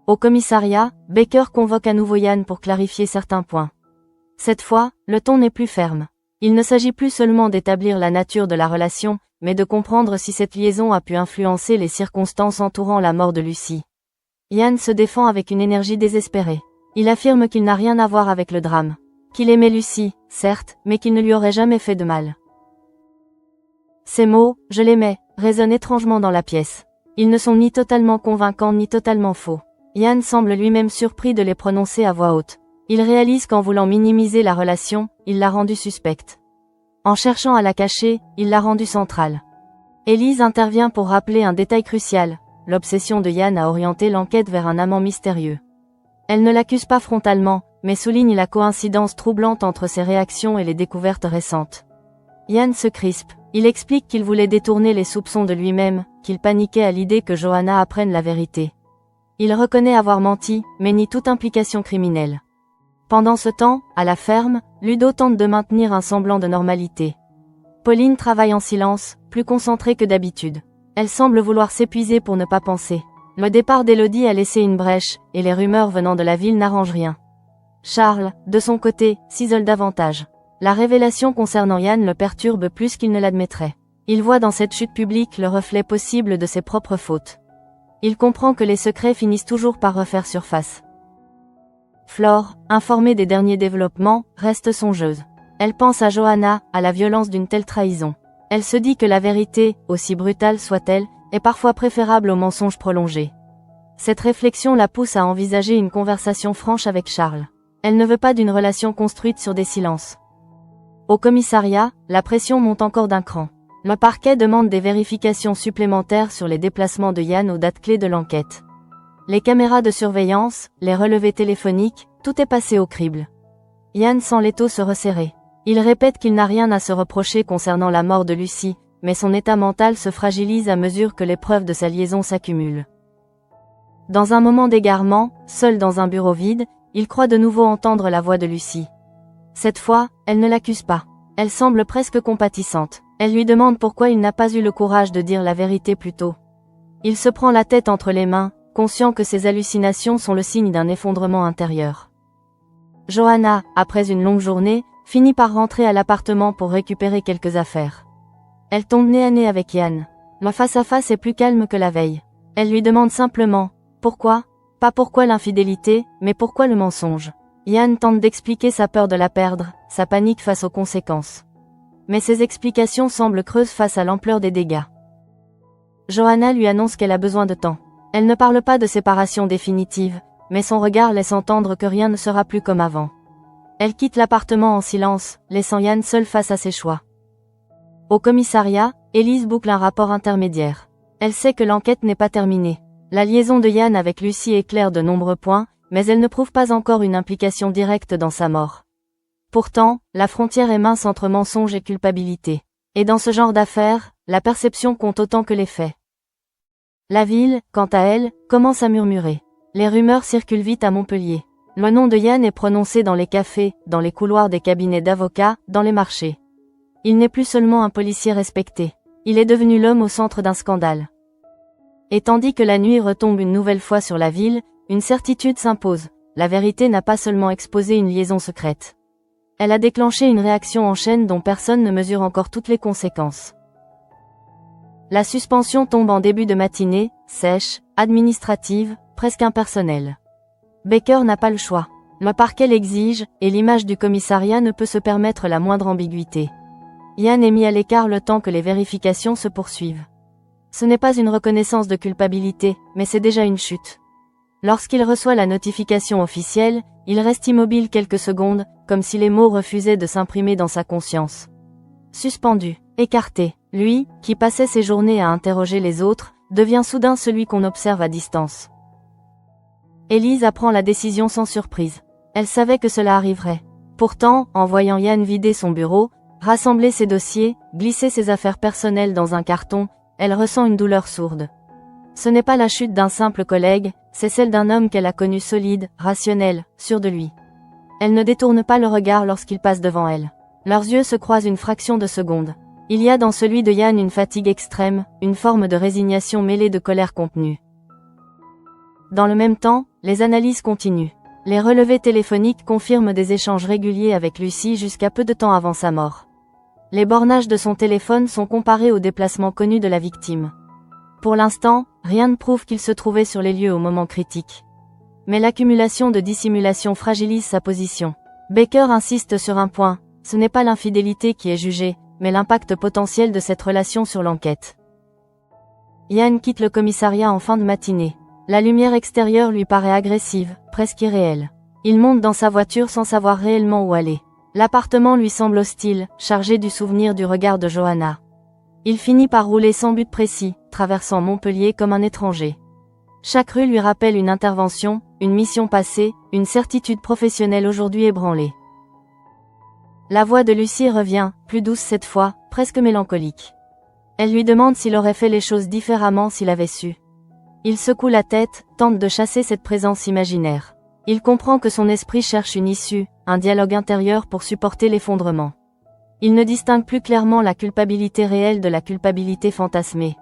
Au commissariat, Baker convoque à nouveau Yann pour clarifier certains points. Cette fois, le ton n'est plus ferme. Il ne s'agit plus seulement d'établir la nature de la relation, mais de comprendre si cette liaison a pu influencer les circonstances entourant la mort de Lucie. Yann se défend avec une énergie désespérée. Il affirme qu'il n'a rien à voir avec le drame. Qu'il aimait Lucie, certes, mais qu'il ne lui aurait jamais fait de mal. Ces mots, « je l'aimais », résonnent étrangement dans la pièce. Ils ne sont ni totalement convaincants ni totalement faux. Yann semble lui-même surpris de les prononcer à voix haute. Il réalise qu'en voulant minimiser la relation, il l'a rendue suspecte. En cherchant à la cacher, il l'a rendue centrale. Élise intervient pour rappeler un détail crucial. L'obsession de Yann a orienté l'enquête vers un amant mystérieux. Elle ne l'accuse pas frontalement, mais souligne la coïncidence troublante entre ses réactions et les découvertes récentes. Yann se crispe. Il explique qu'il voulait détourner les soupçons de lui-même, qu'il paniquait à l'idée que Johanna apprenne la vérité. Il reconnaît avoir menti, mais nie toute implication criminelle. Pendant ce temps, à la ferme, Ludo tente de maintenir un semblant de normalité. Pauline travaille en silence, plus concentrée que d'habitude. Elle semble vouloir s'épuiser pour ne pas penser. Le départ d'Élodie a laissé une brèche, et les rumeurs venant de la ville n'arrangent rien. Charles, de son côté, s'isole davantage. La révélation concernant Yann le perturbe plus qu'il ne l'admettrait. Il voit dans cette chute publique le reflet possible de ses propres fautes. Il comprend que les secrets finissent toujours par refaire surface. Flore, informée des derniers développements, reste songeuse. Elle pense à Johanna, à la violence d'une telle trahison. Elle se dit que la vérité, aussi brutale soit-elle, est parfois préférable au mensonge prolongé. Cette réflexion la pousse à envisager une conversation franche avec Charles. Elle ne veut pas d'une relation construite sur des silences. Au commissariat, la pression monte encore d'un cran. Le parquet demande des vérifications supplémentaires sur les déplacements de Yann aux dates clés de l'enquête. Les caméras de surveillance, les relevés téléphoniques, tout est passé au crible. Yann sent l'étau se resserrer. Il répète qu'il n'a rien à se reprocher concernant la mort de Lucie, mais son état mental se fragilise à mesure que les preuves de sa liaison s'accumulent. Dans un moment d'égarement, seul dans un bureau vide, il croit de nouveau entendre la voix de Lucie. Cette fois, elle ne l'accuse pas. Elle semble presque compatissante. Elle lui demande pourquoi il n'a pas eu le courage de dire la vérité plus tôt. Il se prend la tête entre les mains, conscient que ses hallucinations sont le signe d'un effondrement intérieur. Johanna, après une longue journée, finit par rentrer à l'appartement pour récupérer quelques affaires. Elle tombe nez à nez avec Yann. Le face-à-face est plus calme que la veille. Elle lui demande simplement « Pourquoi ?» Pas pourquoi l'infidélité, mais pourquoi le mensonge. Yann tente d'expliquer sa peur de la perdre, sa panique face aux conséquences. Mais ses explications semblent creuses face à l'ampleur des dégâts. Johanna lui annonce qu'elle a besoin de temps. Elle ne parle pas de séparation définitive, mais son regard laisse entendre que rien ne sera plus comme avant. Elle quitte l'appartement en silence, laissant Yann seul face à ses choix. Au commissariat, Élise boucle un rapport intermédiaire. Elle sait que l'enquête n'est pas terminée. La liaison de Yann avec Lucie éclaire de nombreux points, mais elle ne prouve pas encore une implication directe dans sa mort. Pourtant, la frontière est mince entre mensonge et culpabilité. Et dans ce genre d'affaires, la perception compte autant que les faits. La ville, quant à elle, commence à murmurer. Les rumeurs circulent vite à Montpellier. Le nom de Yann est prononcé dans les cafés, dans les couloirs des cabinets d'avocats, dans les marchés. Il n'est plus seulement un policier respecté. Il est devenu l'homme au centre d'un scandale. Et tandis que la nuit retombe une nouvelle fois sur la ville, une certitude s'impose. La vérité n'a pas seulement exposé une liaison secrète. Elle a déclenché une réaction en chaîne dont personne ne mesure encore toutes les conséquences. La suspension tombe en début de matinée, sèche, administrative, presque impersonnelle. Baker n'a pas le choix. Le parquet l'exige, et l'image du commissariat ne peut se permettre la moindre ambiguïté. Yann est mis à l'écart le temps que les vérifications se poursuivent. Ce n'est pas une reconnaissance de culpabilité, mais c'est déjà une chute. Lorsqu'il reçoit la notification officielle, il reste immobile quelques secondes, comme si les mots refusaient de s'imprimer dans sa conscience. Suspendu, écarté, lui, qui passait ses journées à interroger les autres, devient soudain celui qu'on observe à distance. Élise apprend la décision sans surprise. Elle savait que cela arriverait. Pourtant, en voyant Yann vider son bureau, rassembler ses dossiers, glisser ses affaires personnelles dans un carton, elle ressent une douleur sourde. Ce n'est pas la chute d'un simple collègue, c'est celle d'un homme qu'elle a connu solide, rationnel, sûr de lui. Elle ne détourne pas le regard lorsqu'il passe devant elle. Leurs yeux se croisent une fraction de seconde. Il y a dans celui de Yann une fatigue extrême, une forme de résignation mêlée de colère contenue. Dans le même temps, les analyses continuent. Les relevés téléphoniques confirment des échanges réguliers avec Lucie jusqu'à peu de temps avant sa mort. Les bornages de son téléphone sont comparés aux déplacements connus de la victime. Pour l'instant, rien ne prouve qu'il se trouvait sur les lieux au moment critique. Mais l'accumulation de dissimulation fragilise sa position. Baker insiste sur un point, ce n'est pas l'infidélité qui est jugée, mais l'impact potentiel de cette relation sur l'enquête. Yann quitte le commissariat en fin de matinée. La lumière extérieure lui paraît agressive, presque irréelle. Il monte dans sa voiture sans savoir réellement où aller. L'appartement lui semble hostile, chargé du souvenir du regard de Johanna. Il finit par rouler sans but précis, traversant Montpellier comme un étranger. Chaque rue lui rappelle une intervention, une mission passée, une certitude professionnelle aujourd'hui ébranlée. La voix de Lucie revient, plus douce cette fois, presque mélancolique. Elle lui demande s'il aurait fait les choses différemment s'il avait su. Il secoue la tête, tente de chasser cette présence imaginaire. Il comprend que son esprit cherche une issue, un dialogue intérieur pour supporter l'effondrement. Il ne distingue plus clairement la culpabilité réelle de la culpabilité fantasmée.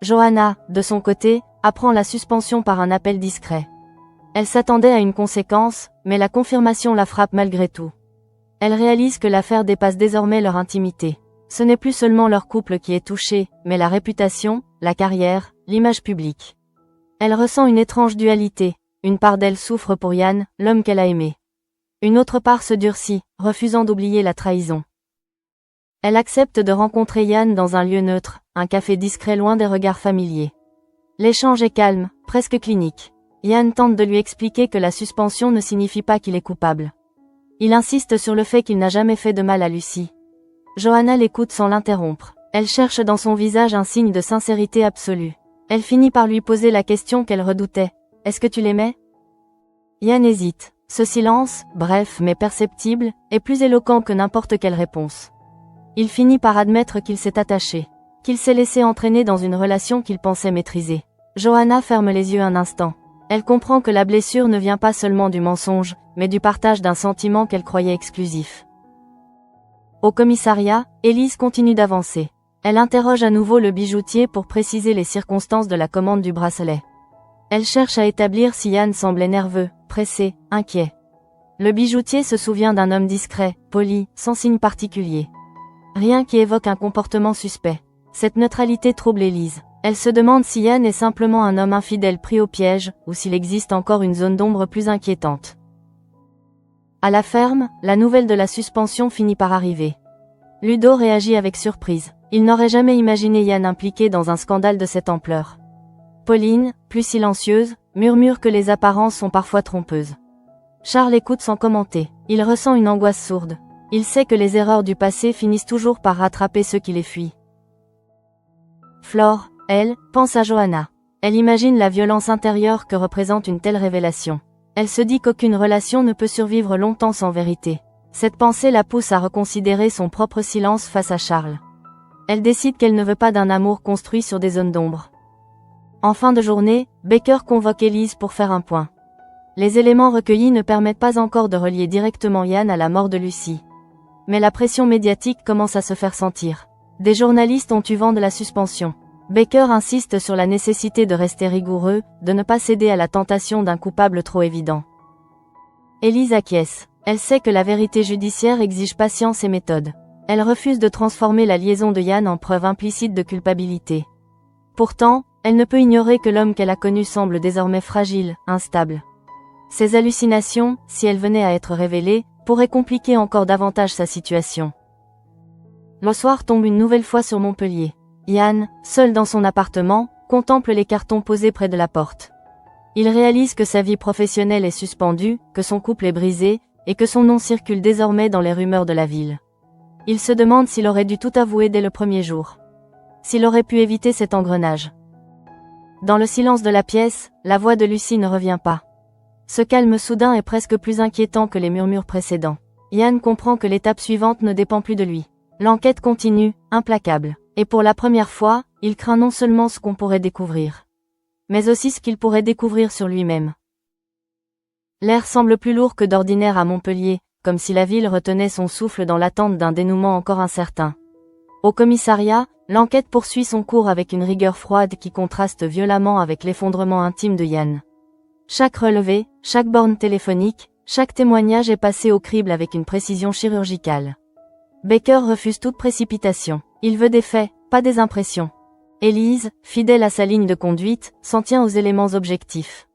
Johanna, de son côté, apprend la suspension par un appel discret. Elle s'attendait à une conséquence, mais la confirmation la frappe malgré tout. Elle réalise que l'affaire dépasse désormais leur intimité. Ce n'est plus seulement leur couple qui est touché, mais la réputation, la carrière, l'image publique. Elle ressent une étrange dualité, une part d'elle souffre pour Yann, l'homme qu'elle a aimé. Une autre part se durcit, refusant d'oublier la trahison. Elle accepte de rencontrer Yann dans un lieu neutre, un café discret loin des regards familiers. L'échange est calme, presque clinique. Yann tente de lui expliquer que la suspension ne signifie pas qu'il est coupable. Il insiste sur le fait qu'il n'a jamais fait de mal à Lucie. Johanna l'écoute sans l'interrompre. Elle cherche dans son visage un signe de sincérité absolue. Elle finit par lui poser la question qu'elle redoutait. « Est-ce que tu l'aimais » Yann hésite. Ce silence, bref mais perceptible, est plus éloquent que n'importe quelle réponse. Il finit par admettre qu'il s'est attaché, qu'il s'est laissé entraîner dans une relation qu'il pensait maîtriser. Johanna ferme les yeux un instant. Elle comprend que la blessure ne vient pas seulement du mensonge, mais du partage d'un sentiment qu'elle croyait exclusif. Au commissariat, Élise continue d'avancer. Elle interroge à nouveau le bijoutier pour préciser les circonstances de la commande du bracelet. Elle cherche à établir si Yann semblait nerveux, pressé, inquiet. Le bijoutier se souvient d'un homme discret, poli, sans signe particulier. Rien qui évoque un comportement suspect. Cette neutralité trouble Élise. Elle se demande si Yann est simplement un homme infidèle pris au piège, ou s'il existe encore une zone d'ombre plus inquiétante. À la ferme, la nouvelle de la suspension finit par arriver. Ludo réagit avec surprise. Il n'aurait jamais imaginé Yann impliqué dans un scandale de cette ampleur. Pauline, plus silencieuse, murmure que les apparences sont parfois trompeuses. Charles écoute sans commenter. Il ressent une angoisse sourde. Il sait que les erreurs du passé finissent toujours par rattraper ceux qui les fuient. Flore, elle, pense à Johanna. Elle imagine la violence intérieure que représente une telle révélation. Elle se dit qu'aucune relation ne peut survivre longtemps sans vérité. Cette pensée la pousse à reconsidérer son propre silence face à Charles. Elle décide qu'elle ne veut pas d'un amour construit sur des zones d'ombre. En fin de journée, Baker convoque Elise pour faire un point. Les éléments recueillis ne permettent pas encore de relier directement Ian à la mort de Lucy. Mais la pression médiatique commence à se faire sentir. Des journalistes ont eu vent de la suspension. Baker insiste sur la nécessité de rester rigoureux, de ne pas céder à la tentation d'un coupable trop évident. Elise acquiesce. Elle sait que la vérité judiciaire exige patience et méthode. Elle refuse de transformer la liaison de Ian en preuve implicite de culpabilité. Pourtant, elle ne peut ignorer que l'homme qu'elle a connu semble désormais fragile, instable. Ces hallucinations, si elles venaient à être révélées, pourraient compliquer encore davantage sa situation. Le soir tombe une nouvelle fois sur Montpellier. Ian, seul dans son appartement, contemple les cartons posés près de la porte. Il réalise que sa vie professionnelle est suspendue, que son couple est brisé, et que son nom circule désormais dans les rumeurs de la ville. Il se demande s'il aurait dû tout avouer dès le premier jour. S'il aurait pu éviter cet engrenage. Dans le silence de la pièce, la voix de Lucy ne revient pas. Ce calme soudain est presque plus inquiétant que les murmures précédents. Ian comprend que l'étape suivante ne dépend plus de lui. L'enquête continue, implacable. Et pour la première fois, il craint non seulement ce qu'on pourrait découvrir, mais aussi ce qu'il pourrait découvrir sur lui-même. L'air semble plus lourd que d'ordinaire à Montpellier, comme si la ville retenait son souffle dans l'attente d'un dénouement encore incertain. Au commissariat, l'enquête poursuit son cours avec une rigueur froide qui contraste violemment avec l'effondrement intime de Ian. Chaque relevé, chaque borne téléphonique, chaque témoignage est passé au crible avec une précision chirurgicale. Baker refuse toute précipitation. Il veut des faits, pas des impressions. Elise, fidèle à sa ligne de conduite, s'en tient aux éléments objectifs.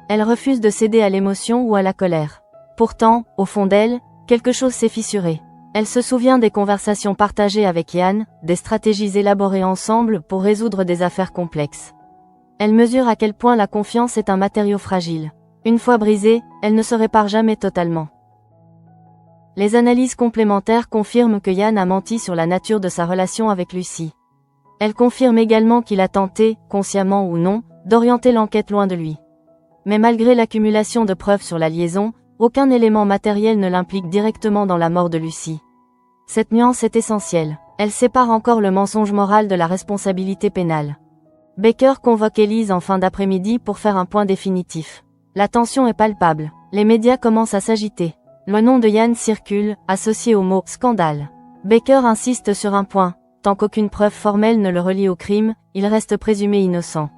Elle refuse de céder à l'émotion ou à la colère. Pourtant, au fond d'elle, quelque chose s'est fissuré. Elle se souvient des conversations partagées avec Ian, des stratégies élaborées ensemble pour résoudre des affaires complexes. Elle mesure à quel point la confiance est un matériau fragile. Une fois brisée, elle ne se répare jamais totalement. Les analyses complémentaires confirment que Ian a menti sur la nature de sa relation avec Lucy. Elles confirment également qu'il a tenté, consciemment ou non, d'orienter l'enquête loin de lui. Mais malgré l'accumulation de preuves sur la liaison, aucun élément matériel ne l'implique directement dans la mort de Lucy. Cette nuance est essentielle. Elle sépare encore le mensonge moral de la responsabilité pénale. Baker convoque Elise en fin d'après-midi pour faire un point définitif. La tension est palpable. Les médias commencent à s'agiter. Le nom de Ian circule, associé au mot « scandale ». Baker insiste sur un point. Tant qu'aucune preuve formelle ne le relie au crime, il reste présumé innocent.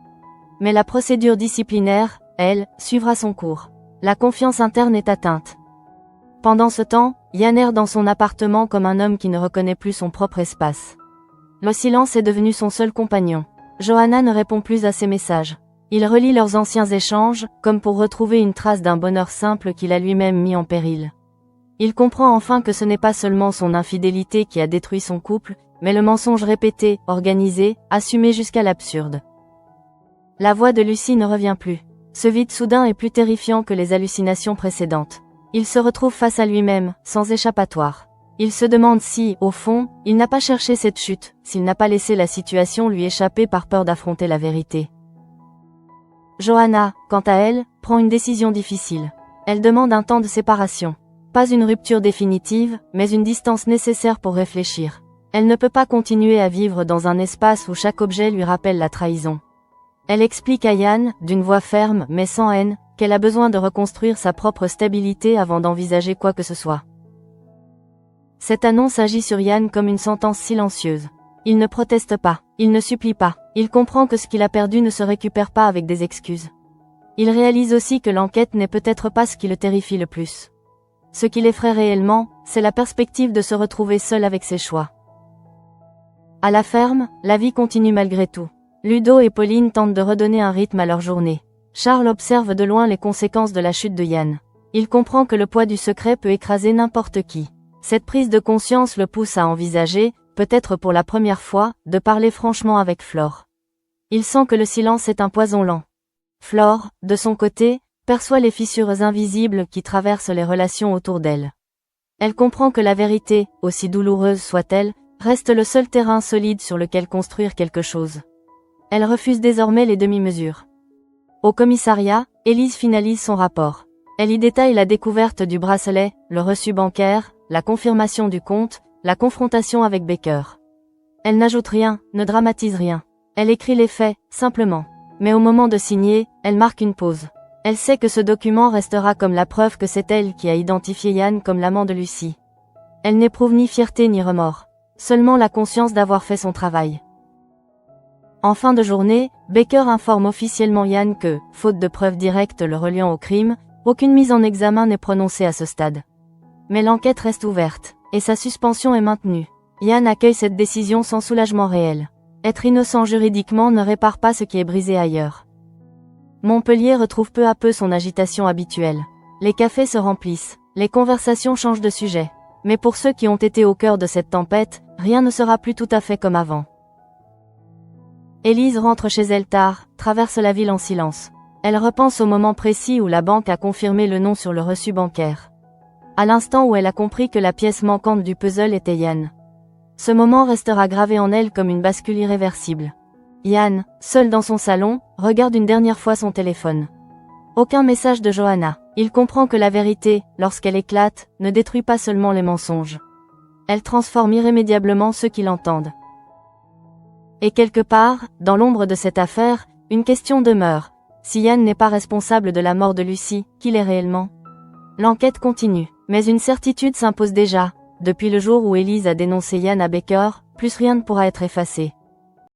Mais la procédure disciplinaire, elle, suivra son cours. La confiance interne est atteinte. Pendant ce temps, Ian erre dans son appartement comme un homme qui ne reconnaît plus son propre espace. Le silence est devenu son seul compagnon. Johanna ne répond plus à ses messages. Il relit leurs anciens échanges, comme pour retrouver une trace d'un bonheur simple qu'il a lui-même mis en péril. Il comprend enfin que ce n'est pas seulement son infidélité qui a détruit son couple, mais le mensonge répété, organisé, assumé jusqu'à l'absurde. La voix de Lucy ne revient plus. Ce vide soudain est plus terrifiant que les hallucinations précédentes. Il se retrouve face à lui-même, sans échappatoire. Il se demande si, au fond, il n'a pas cherché cette chute, s'il n'a pas laissé la situation lui échapper par peur d'affronter la vérité. Johanna, quant à elle, prend une décision difficile. Elle demande un temps de séparation. Pas une rupture définitive, mais une distance nécessaire pour réfléchir. Elle ne peut pas continuer à vivre dans un espace où chaque objet lui rappelle la trahison. Elle explique à Ian, d'une voix ferme mais sans haine, qu'elle a besoin de reconstruire sa propre stabilité avant d'envisager quoi que ce soit. Cette annonce agit sur Ian comme une sentence silencieuse. Il ne proteste pas, il ne supplie pas, il comprend que ce qu'il a perdu ne se récupère pas avec des excuses. Il réalise aussi que l'enquête n'est peut-être pas ce qui le terrifie le plus. Ce qui l'effraie réellement, c'est la perspective de se retrouver seul avec ses choix. À la ferme, la vie continue malgré tout. Ludo et Pauline tentent de redonner un rythme à leur journée. Charles observe de loin les conséquences de la chute de Ian. Il comprend que le poids du secret peut écraser n'importe qui. Cette prise de conscience le pousse à envisager, peut-être pour la première fois, de parler franchement avec Flore. Il sent que le silence est un poison lent. Flore, de son côté, perçoit les fissures invisibles qui traversent les relations autour d'elle. Elle comprend que la vérité, aussi douloureuse soit-elle, reste le seul terrain solide sur lequel construire quelque chose. Elle refuse désormais les demi-mesures. Au commissariat, Élise finalise son rapport. Elle y détaille la découverte du bracelet, le reçu bancaire, la confirmation du compte, la confrontation avec Baker. Elle n'ajoute rien, ne dramatise rien. Elle écrit les faits, simplement. Mais au moment de signer, elle marque une pause. Elle sait que ce document restera comme la preuve que c'est elle qui a identifié Yann comme l'amant de Lucie. Elle n'éprouve ni fierté ni remords. Seulement la conscience d'avoir fait son travail. En fin de journée, Baker informe officiellement Yann que, faute de preuves directes le reliant au crime, aucune mise en examen n'est prononcée à ce stade. Mais l'enquête reste ouverte, et sa suspension est maintenue. Yann accueille cette décision sans soulagement réel. Être innocent juridiquement ne répare pas ce qui est brisé ailleurs. Montpellier retrouve peu à peu son agitation habituelle. Les cafés se remplissent, les conversations changent de sujet. Mais pour ceux qui ont été au cœur de cette tempête, rien ne sera plus tout à fait comme avant. Élise rentre chez elle tard, traverse la ville en silence. Elle repense au moment précis où la banque a confirmé le nom sur le reçu bancaire. À l'instant où elle a compris que la pièce manquante du puzzle était Yann. Ce moment restera gravé en elle comme une bascule irréversible. Yann, seul dans son salon, regarde une dernière fois son téléphone. Aucun message de Johanna. Il comprend que la vérité, lorsqu'elle éclate, ne détruit pas seulement les mensonges. Elle transforme irrémédiablement ceux qui l'entendent. Et quelque part, dans l'ombre de cette affaire, une question demeure. Si Yann n'est pas responsable de la mort de Lucie, qui l'est réellement? L'enquête continue, mais une certitude s'impose déjà. Depuis le jour où Élise a dénoncé Yann à Baker, plus rien ne pourra être effacé.